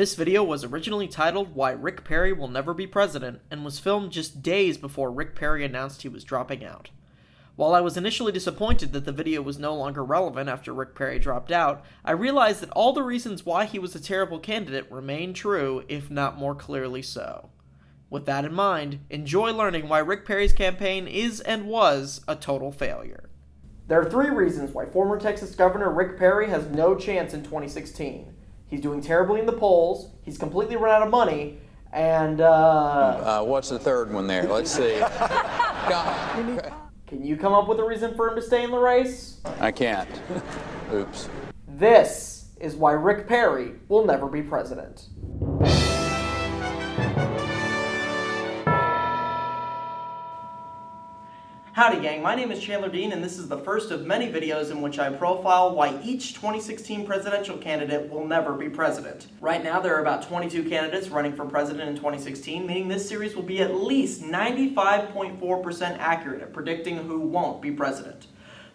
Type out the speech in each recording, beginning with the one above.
This video was originally titled Why Rick Perry Will Never Be President and was filmed just days before Rick Perry announced he was dropping out. While I was initially disappointed that the video was no longer relevant after Rick Perry dropped out, I realized that all the reasons why he was a terrible candidate remain true, if not more clearly so. With that in mind, enjoy learning why Rick Perry's campaign is and was a total failure. There are 3 reasons why former Texas Governor Rick Perry has no chance in 2016. He's doing terribly in the polls, he's completely run out of money, and what's the third one there? Let's see. Can you come up with a reason for him to stay in the race? I can't. Oops. This is why Rick Perry will never be president. Howdy gang, my name is Chandler Dean and this is the first of many videos in which I profile why each 2016 presidential candidate will never be president. Right now there are about 22 candidates running for president in 2016, meaning this series will be at least 95.4% accurate at predicting who won't be president.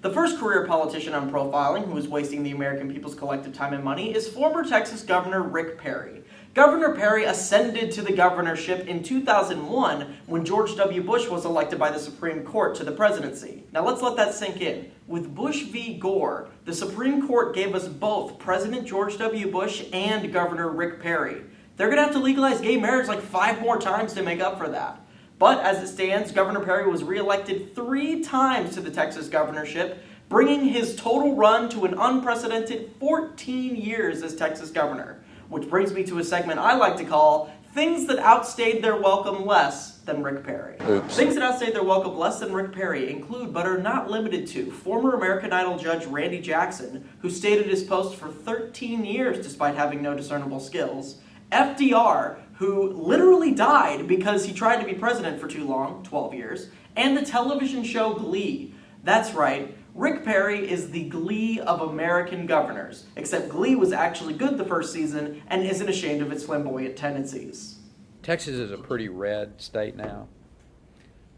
The first career politician I'm profiling who is wasting the American people's collective time and money is former Texas Governor Rick Perry. Governor Perry ascended to the governorship in 2001 when George W. Bush was elected by the Supreme Court to the presidency. Now let's let that sink in. With Bush v. Gore, the Supreme Court gave us both President George W. Bush and Governor Rick Perry. They're going to have to legalize gay marriage like 5 more times to make up for that. But as it stands, Governor Perry was reelected 3 times to the Texas governorship, bringing his total run to an unprecedented 14 years as Texas governor. Which brings me to a segment I like to call Things That Outstayed Their Welcome Less Than Rick Perry. Oops. Things that outstayed their welcome less than Rick Perry include, but are not limited to, former American Idol judge Randy Jackson, who stayed at his post for 13 years despite having no discernible skills, FDR, who literally died because he tried to be president for too long, 12 years, and the television show Glee. That's right, Rick Perry is the Glee of American governors, except Glee was actually good the first season and isn't ashamed of its flamboyant tendencies. Texas is a pretty red state now,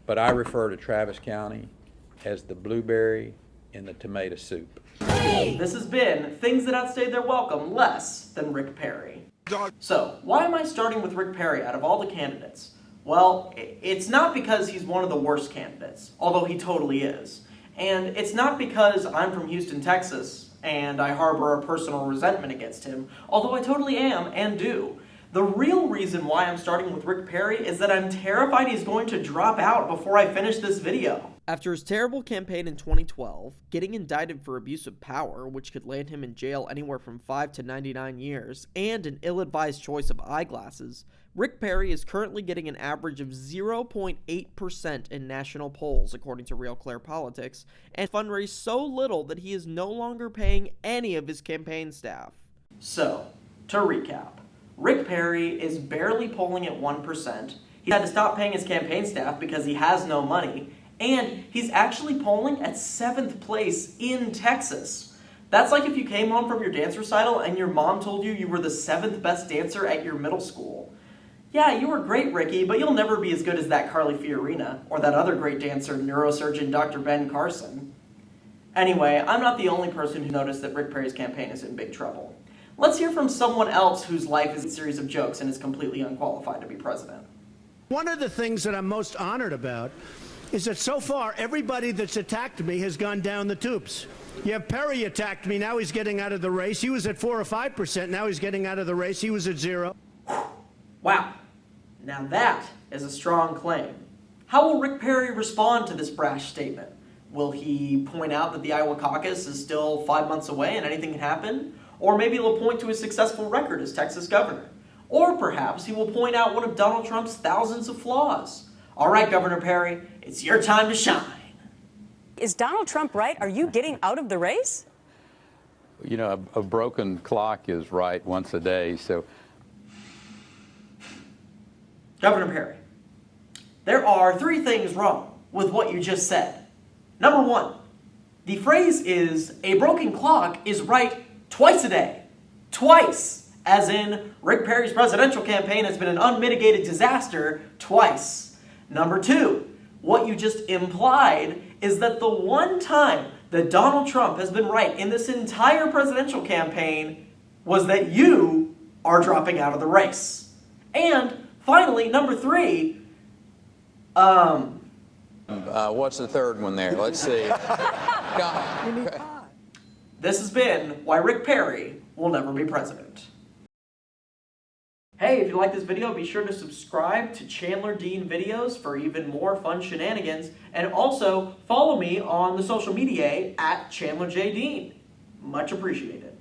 but I refer to Travis County as the blueberry in the tomato soup. This has been Things That Outstayed Their Welcome Less Than Rick Perry. So, why am I starting with Rick Perry out of all the candidates? Well, it's not because he's one of the worst candidates, although he totally is. And it's not because I'm from Houston, Texas, and I harbor a personal resentment against him, although I totally am and do. The real reason why I'm starting with Rick Perry is that I'm terrified he's going to drop out before I finish this video. After his terrible campaign in 2012, getting indicted for abuse of power, which could land him in jail anywhere from 5 to 99 years, and an ill-advised choice of eyeglasses, Rick Perry is currently getting an average of 0.8% in national polls, according to Real Clear Politics, and fundraised so little that he is no longer paying any of his campaign staff. So, to recap, Rick Perry is barely polling at 1%, he had to stop paying his campaign staff because he has no money, and he's actually polling at 7th place in Texas. That's like if you came home from your dance recital and your mom told you you were the 7th best dancer at your middle school. Yeah, you were great, Ricky, but you'll never be as good as that Carly Fiorina, or that other great dancer, neurosurgeon Dr. Ben Carson. Anyway, I'm not the only person who noticed that Rick Perry's campaign is in big trouble. Let's hear from someone else whose life is a series of jokes and is completely unqualified to be president. One of the things that I'm most honored about is that so far everybody that's attacked me has gone down the tubes. Yeah, Perry attacked me, now he's getting out of the race. He was at 4 or 5%, now he's getting out of the race. He was at 0. Wow, now that is a strong claim. How will Rick Perry respond to this brash statement? Will he point out that the Iowa caucus is still 5 months away and anything can happen? Or maybe he'll point to his successful record as Texas governor. Or perhaps he will point out one of Donald Trump's thousands of flaws. All right, Governor Perry, it's your time to shine. Is Donald Trump right? Are you getting out of the race? You know, a broken clock is right once a day, so... Governor Perry, there are 3 things wrong with what you just said. Number 1, the phrase is, a broken clock is right twice a day. Twice. As in, Rick Perry's presidential campaign has been an unmitigated disaster twice. Number 2, what you just implied is that the one time that Donald Trump has been right in this entire presidential campaign was that you are dropping out of the race. And finally, number 3, what's the third one there? Let's see. this has been why Rick Perry will never be president. Hey, if you like this video, be sure to subscribe to Chandler Dean Videos for even more fun shenanigans, and also follow me on the social media at Chandler J. Dean. Much appreciated.